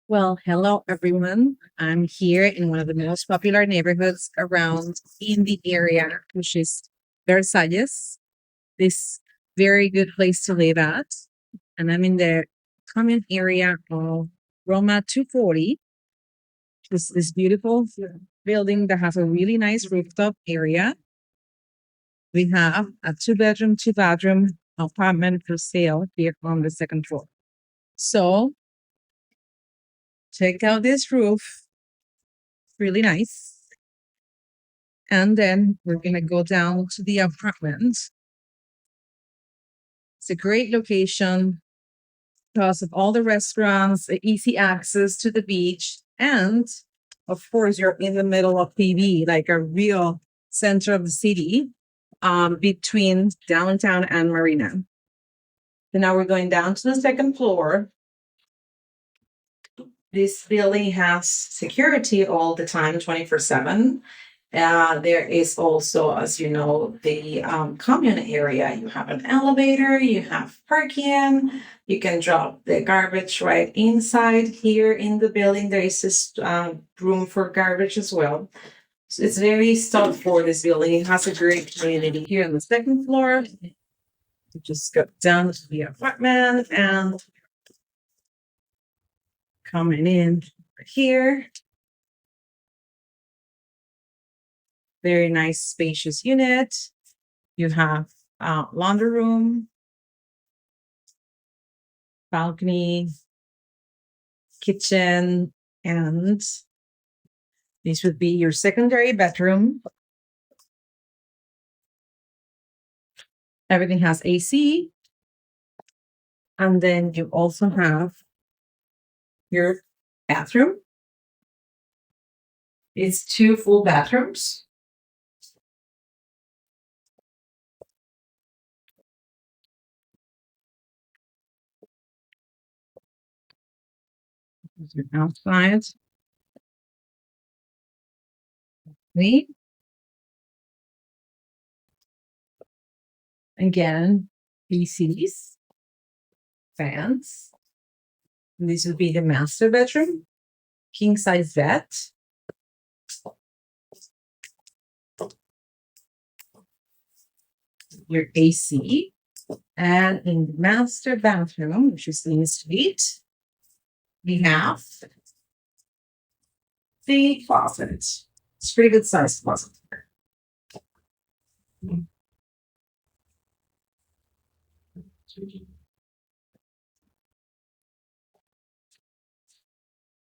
Well, hello everyone. I'm here in one of the most popular neighborhoods around in the area, which is Versalles. This very good place to live at. And I'm in the common area of Roma 240, which is this beautiful building that has a really nice rooftop area. We have a two-bedroom, two-bathroom apartment for sale here on the second floor. So check out this roof, really nice. And then we're going to go down to the apartment. It's a great location because of all the restaurants, the easy access to the beach, and of course, you're in the middle of PV, like a real center of the city, between downtown and Marina. So now we're going down to the second floor. This building has security all the time, 24/7. There is also, as you know, the common area. You have an elevator, you have parking, you can drop the garbage right inside here in the building. There is this room for garbage as well. So it's very stuffed for this building. It has a great community here on the second floor. You just go down to the apartment and coming in here. Very nice spacious unit. You have laundry room, balcony, kitchen, and this would be your secondary bedroom. Everything has AC. And then you also have your bathroom. It's two full bathrooms. Outside. Me. Again, PCs, fans. And this would be the master bedroom, king size bed. Your AC. And in the master bathroom, which is in the suite, we have the closet. It's pretty good size closet.